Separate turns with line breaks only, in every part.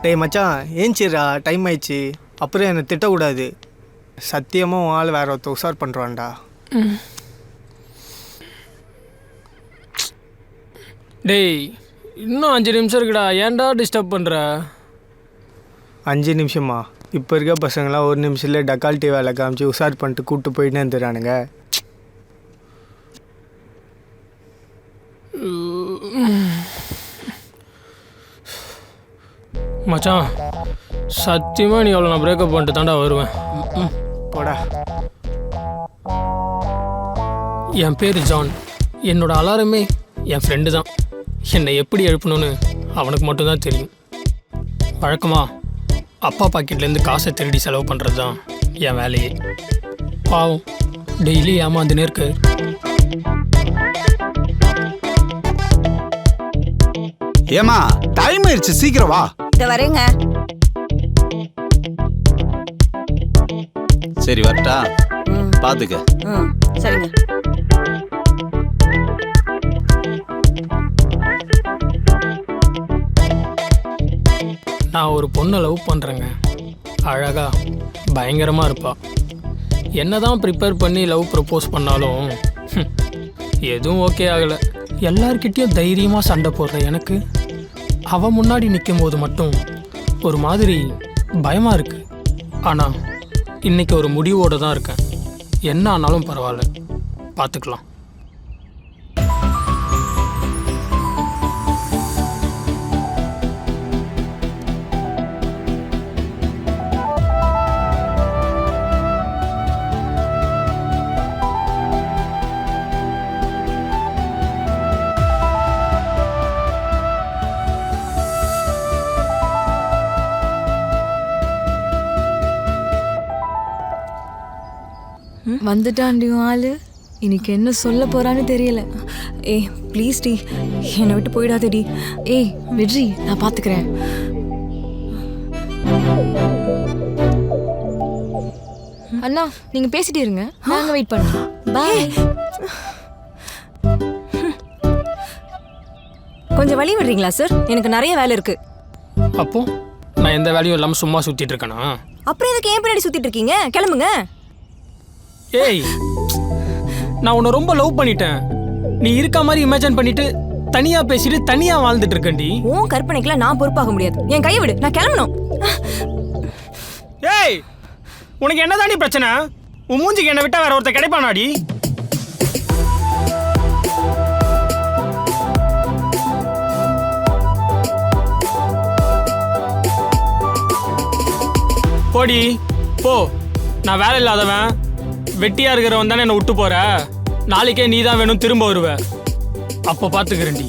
டேய் மச்சான் ஏஞ்சிரா, டைம் ஆயிடுச்சு. அப்புறம் என்னை திட்டக்கூடாது. சத்தியமாக உன் ஆள் வேற ஒருத்த உஷார் பண்ணுறான்டா.
டேய் இன்னும் 5 நிமிஷம் இருக்குடா, ஏன்டா டிஸ்டர்ப் பண்ணுற?
5 நிமிஷமா? இப்போ இருக்க பசங்களாம் 1 நிமிஷத்தில் டக்கால்ட்டி வேலை காமிச்சு உஷார் பண்ணிட்டு கூப்பிட்டு போயிட்டே இருந்துறானுங்க.
மச்சான் சத்தியமாக நீ அவ்வளோ நான் பிரேக்கப் பண்ணிட்டு தாண்டா வருவேன்.
போடா.
என் பேர் ஜான். என்னோட அலாரமே என் ஃப்ரெண்டு தான். என்னை எப்படி எழுப்பணும்னு அவனுக்கு மட்டும்தான் தெரியும். வழக்கமாக அப்பா பாக்கெட்லேருந்து காசை திருடி செலவு பண்ணுறது தான் என் வேலையே. பாவம் டெய்லி ஏமாந்துனே இருக்கு.
ஏமா டைம் ஆயிடுச்சு, சீக்கிரம் வா.
இத வரேங்க.
சரி வரட்டா, பாத்துக்க.
சரிங்க.
நான் ஒரு பொண்ணை லவ் பண்ணுறேங்க. அழகா பயங்கரமாக இருப்பா. என்ன தான் ப்ரிப்பேர் பண்ணி லவ் ப்ரப்போஸ் பண்ணாலும் எதுவும் ஓகே ஆகலை. எல்லார்கிட்டேயும் தைரியமாக சண்டை போடுற எனக்கு அவன் முன்னாடி நிற்கும் போது மட்டும் ஒரு மாதிரி பயமாக இருக்குது. ஆனால் இன்றைக்கி ஒரு முடிவோடு தான் இருக்கேன். என்ன ஆனாலும் பரவாயில்ல, பார்த்துக்கலாம்.
வந்துட்டான்டி ஆளு. இன்னைக்கு என்ன சொல்ல போறான்னு தெரியல. ஏய் ப்ளீஸ் டி, என்னை விட்டு போயிடாதடி. ஏய் விட்ரி, நான் பாத்துக்கிறேன். அண்ணா நீங்க பேசிட்டே இருங்க, நாங்க வெயிட் பண்றோம். பாய்.
கொஞ்சம் வழி விடுறீங்களா சார்? எனக்கு நிறைய வேலை இருக்கு.
அப்போ நான் எந்த வேலையும் இல்லாமல் சும்மா சுற்றிட்டு இருக்கேனா?
அப்புறம் எதுக்கு ஏன் பின்னாடி சுத்திட்டு இருக்கீங்க? கிளம்புங்க.
ஏய் நான் உன்னை ரொம்ப லவ் பண்ணிட்டேன். நீ இருக்க மாதிரி இமேஜின் பண்ணிட்டு தனியா பேசிட்டு தனியா வாழ்ந்துட்டு இருக்கேன்டி.
உன் கற்பனைக்குலாம் நான் பொறுப்பாக முடியாது. என் கையை விடு, நான் கிளம்பணும்.
ஏய் உனக்கு என்னதாண்டி பிரச்சனை? உன் மூஞ்சிக்கு என்ன விட்டா வேற ஒருத்தர் கிடைப்பானாடி? போடி போ. நான் வேலை இல்லாதவன், வெட்டியா இருக்கிறவன் தானே என்னை விட்டு போற. நாளைக்கே நீ தான் வேணும், திரும்ப வருவ. அப்போ பார்த்துக்கிறேன்டி.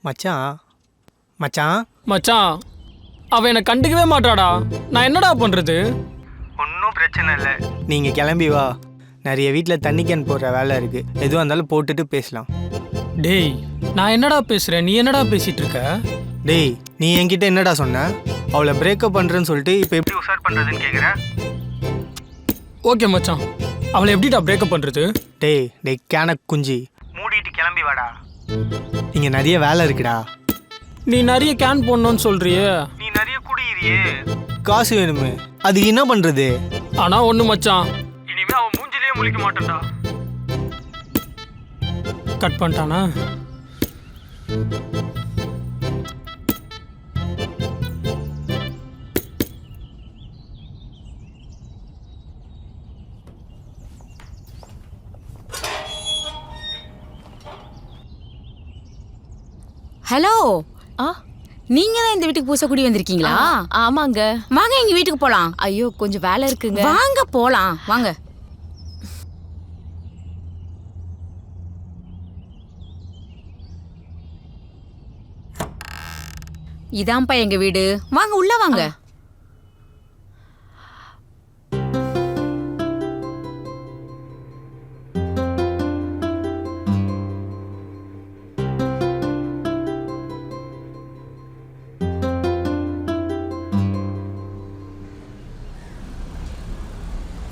மச்சான் மச்சான்
மச்சான் அவன் என்னை கண்டுக்கவே மாட்டாடா. நான் என்னடா பண்றது?
ஒன்றும் பிரச்சனை இல்லை, நீங்கள் கிளம்பி வா. நிறைய வீட்டில் தண்ணி கேன் போடுற வேலை இருக்குது. எதுவாக இருந்தாலும் போட்டுட்டு பேசலாம்.
டேய் நான் என்னடா பேசுகிறேன், நீ என்னடா பேசிகிட்டு இருக்க?
டேய் நீ என்கிட்ட என்னடா சொன்ன? அவளை பிரேக்கப் பண்ணுறேன்னு சொல்லிட்டு இப்போ எப்படி உஷார் பண்ணுறதுன்னு கேட்குறேன்.
ஓகே மச்சான், அவளை எப்படிடா பிரேக்கப் பண்ணுறது?
டேய் கேன குஞ்சி மூடிட்டு கிளம்பி வாடா. இங்கே நிறைய வேலை இருக்குடா.
நீ நிறைய கேன் போடணும்னு சொல்றியே.
நீ நிறைய குடிக்கிறியே, காசு வேணுமே, அதுக்கு என்ன பண்ணுறது?
ஆனால் ஒன்று மச்சான், இனிமே அவன் மூஞ்சிலேயே முழிக்க மாட்டான்டா. கட் பண்ணிட்டானா?
ஹலோ, நீங்க தான் இந்த வீட்டுக்கு புதுசா குடி வந்திருக்கீங்களா?
ஆமாங்க.
வாங்க எங்க வீட்டுக்கு போலாம்.
ஐயோ கொஞ்சம் வேலை இருக்குங்க.
வாங்க போலாம் வாங்க. இதான்ப்பா எங்க வீடு, வாங்க உள்ள வாங்க.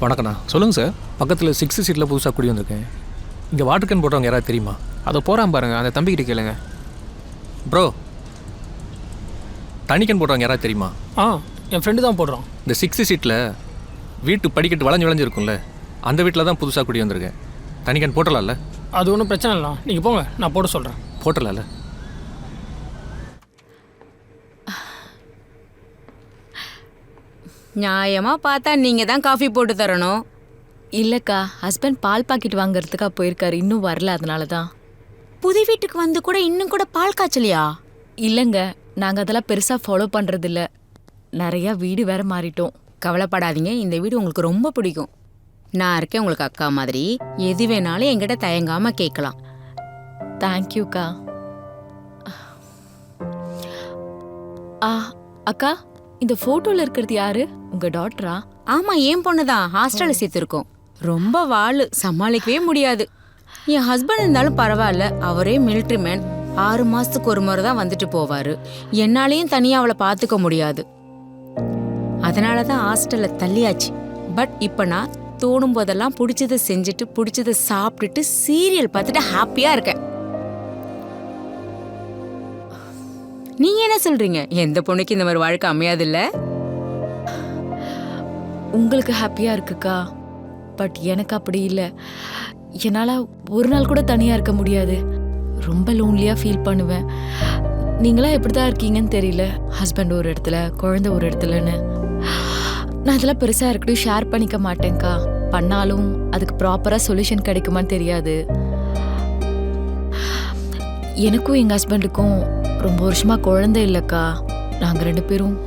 வணக்கண்ணா. சொல்லுங்கள் சார். பக்கத்தில் 6 சீட்டில் புதுசாக குடி வந்திருக்கேன். இங்கே வாட்டர் கேன் போட்டவங்க யாராவது தெரியுமா?
அதை போகிறான் பாருங்க, அந்த தம்பிக்கிட்ட கேளுங்க.
ப்ரோ, தனி கேன் போட்டவங்க யாராவது தெரியுமா?
என் ஃப்ரெண்டு தான் போடுறான்.
இந்த 6 சீட்டில் வீட்டு படிக்கட்டு வளைஞ்சு இருக்கும்ல, அந்த வீட்டில் தான் புதுசாக குடி வந்திருக்கேன். தனி கேன் போட்டலாம்ல?
அது ஒன்றும் பிரச்சனை இல்லை, நீங்கள் போங்க, நான் போட சொல்கிறேன்.
போட்டலாம்ல?
நியாயமா பார்த்தா நீங்க தான் காஃபி போட்டு தரணும்.
இல்லக்கா, ஹஸ்பண்ட் பால் பாக்கெட் வாங்குறதுக்கா போயிருக்காரு, இன்னும் வரல, அதனால தான்.
புது வீட்டுக்கு வந்து கூட இன்னும் கூட பால் காய்ச்சலையா?
இல்லைங்க, நாங்கள் அதெல்லாம் பெருசாக ஃபாலோ பண்ணுறதில்ல. நிறையா வீடு வேற மாறிட்டோம்.
கவலைப்படாதீங்க, இந்த வீடு உங்களுக்கு ரொம்ப பிடிக்கும். நான் இருக்கேன் உங்களுக்கு அக்கா மாதிரி. எது வேணாலும் என்கிட்ட தயங்காம கேட்கலாம்.
தேங்க்யூக்கா. அக்கா, இந்த ஃபோட்டோவில் இருக்கிறது யாரு? உங்கள் டாக்டரா?
ஆமா, என் பொண்ணுதான். ஹாஸ்டல்ல சேர்த்துருக்கோம். ரொம்ப வாழு, சமாளிக்கவே முடியாது. என் ஹஸ்பண்ட் இருந்தாலும் பரவாயில்ல, அவரே மிலிட்ரி மேன். 6 மாசத்துக்கு ஒரு முறை தான் வந்துட்டு போவாரு. என்னாலையும் தனியா அவளை பார்த்துக்க முடியாது. அதனாலதான் ஹாஸ்டல்ல தள்ளியாச்சு. பட் இப்ப நான் தோணும் போதெல்லாம் பிடிச்சதை செஞ்சுட்டு பிடிச்சதை சாப்பிட்டுட்டு சீரியல் பார்த்துட்டு ஹாப்பியா இருக்கேன். நீங்க என்ன சொல்றீங்க? எந்த பொண்ணுக்கு இந்த மாதிரி வாழ்க்கை அமையாதுல்ல?
உங்களுக்கு ஹாப்பியாக இருக்குக்கா, பட் எனக்கு அப்படி இல்லை. என்னால் ஒரு நாள் கூட தனியாக இருக்க முடியாது. ரொம்ப லோன்லியாக ஃபீல் பண்ணுவேன். நீங்களாம் எப்படி தான் இருக்கீங்கன்னு தெரியல. ஹஸ்பண்ட் ஒரு இடத்துல, குழந்தை ஒரு இடத்துலன்னு. நான் இதெல்லாம் பெருசாக இருக்கட்டும் ஷேர் பண்ணிக்க மாட்டேங்க்கா. பண்ணாலும் அதுக்கு ப்ராப்பராக சொல்யூஷன் கிடைக்குமான்னு தெரியாது. எனக்கும் எங்கள் ஹஸ்பண்டுக்கும் ரொம்ப வருஷமாக குழந்தை இல்லைக்கா. நாங்கள் 2 பேரும்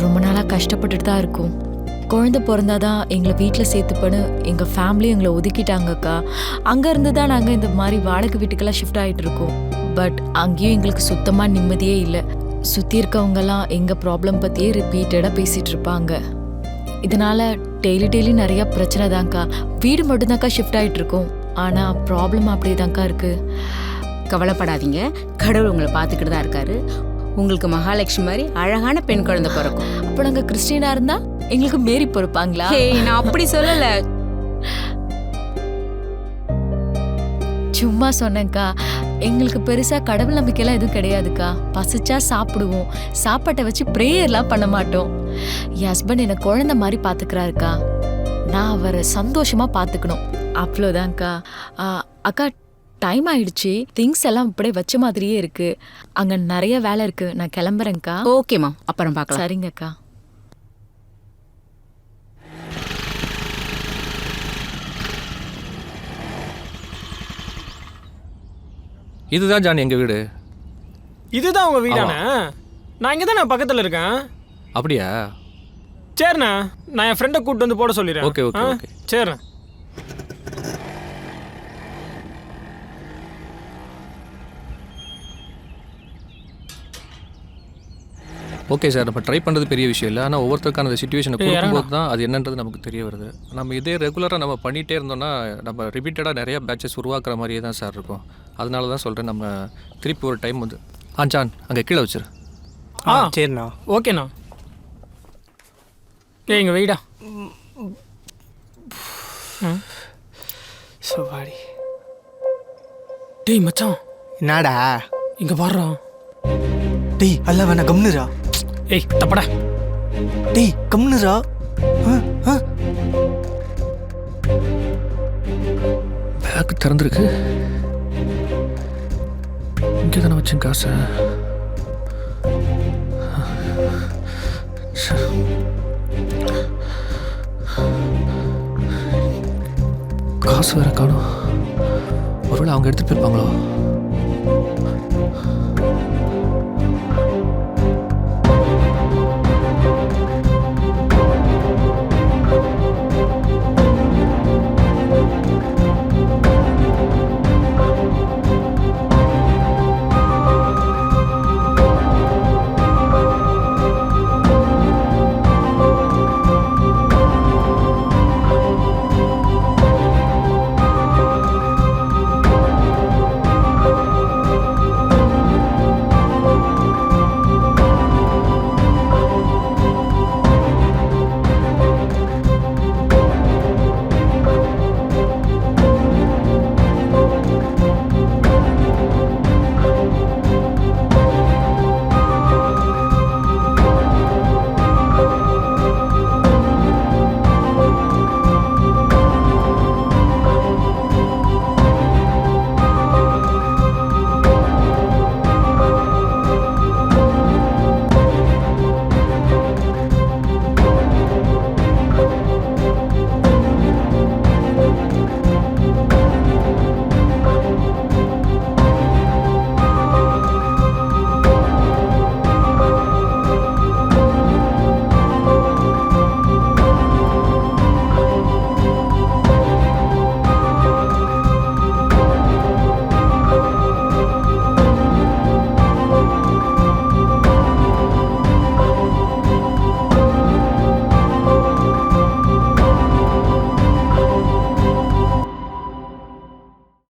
ரொம்ப நாளாக கஷ்டப்பட்டுட்டு தான் இருக்கோம். குழந்தை பிறந்தாதான் எங்களை வீட்டில் சேர்த்துப்பன்னு எங்கள் ஃபேமிலி எங்களை ஒதுக்கிட்டாங்கக்கா. அங்கேருந்து தான் நாங்கள் இந்த மாதிரி வாடகை வீட்டுக்கெல்லாம் ஷிஃப்ட் ஆகிட்டு இருக்கோம். பட் அங்கேயும் எங்களுக்கு சுத்தமாக நிம்மதியே இல்லை. சுற்றி இருக்கவங்கெல்லாம் எங்கள் ப்ராப்ளம் பற்றியே ரிப்பீட்டடாக பேசிகிட்டு இருப்பாங்க. இதனால் டெய்லி நிறையா பிரச்சனை தான்க்கா. வீடு மட்டும்தான்க்கா ஷிஃப்ட் ஆகிட்டு இருக்கோம், ஆனால் ப்ராப்ளம் அப்படியே தான்க்கா இருக்குது.
கவலைப்படாதீங்க, கடவுள் உங்களை பார்த்துக்கிட்டு தான் இருக்காரு. உங்களுக்கு மகாலட்சுமி மாதிரி அழகான பெண் குழந்தை பிறக்கும்.
அப்போ நாங்கள் கிறிஸ்டினாக இருந்தால் எங்களுக்கு மேரி பொறுப்பாங்களா?
நான் அப்படி சொல்லல,
சும்மா சொன்னேன்க்கா. எங்களுக்கு பெருசா கடவுள் நம்பிக்கைலாம் எதுவும் கிடையாதுக்கா. பசிச்சா சாப்பிடுவோம், சாப்பாட்டை வச்சு ப்ரேயர்லாம் பண்ண மாட்டோம். என் ஹஸ்பண்ட் என்னை குழந்தை மாதிரி பாத்துக்கிறாருக்கா. நான் அவரை சந்தோஷமா பாத்துக்கணும், அவ்வளோதான்க்கா. அக்கா, டைம் ஆயிடுச்சு. திங்ஸ் எல்லாம் இப்படியே வச்ச மாதிரியே இருக்கு. அங்க நிறைய வேலை இருக்கு, நான் கிளம்புறேன்க்கா.
ஓகேம்மா, அப்புறம் பார்க்கலாம்.
சரிங்கக்கா.
இதுதான் ஜான் எங்கள் வீடு.
இதுதான் உங்கள் வீடாண்ணே? நான் இங்கே தான் நான் பக்கத்தில் இருக்கேன்.
அப்படியா?
சரிண்ணே, நான் என் ஃப்ரெண்டை கூப்பிட்டு வந்து போட சொல்லிடுறேன்.
Okay okay okay.
சரிண்ணே.
ஓகே சார், நம்ம ட்ரை பண்ணுறது பெரிய விஷயம் இல்லை. ஆனால் ஒவ்வொருத்தருக்கான அந்த சுச்சுவேஷனை கொடுக்கும்போது தான் அது என்னன்றது நமக்கு தெரிய வருது. நம்ம இதே ரெகுலராக நம்ம பண்ணிகிட்டே இருந்தோம்னா நம்ம ரிப்பீட்டடாக நிறையா பேட்சஸ் உருவாக்குற மாதிரியே தான் சார் இருக்கும். அதனால தான் சொல்கிறேன், நம்ம திருப்பி ஒரு டைம் வந்து ஜான் அங்கே கீழே வச்சிரு.
சரிண்ணா.
ஓகேண்ணா. இங்கே வெயிடா.
சவாரி.
டேய் மச்சான்,
என்னடா
இங்கே வர்றா.
டேய் அல்ல வேணா, கம்னுரா.
ஏய் தப்படா.
டேய் கம்னுரா.
பேக் திறந்துருக்கு. இங்கே தானே வச்சேன் காசை. காசு வேற காணும். ஒருவேளை அவங்க எடுத்துகிட்டு போயிருப்பாங்களோ?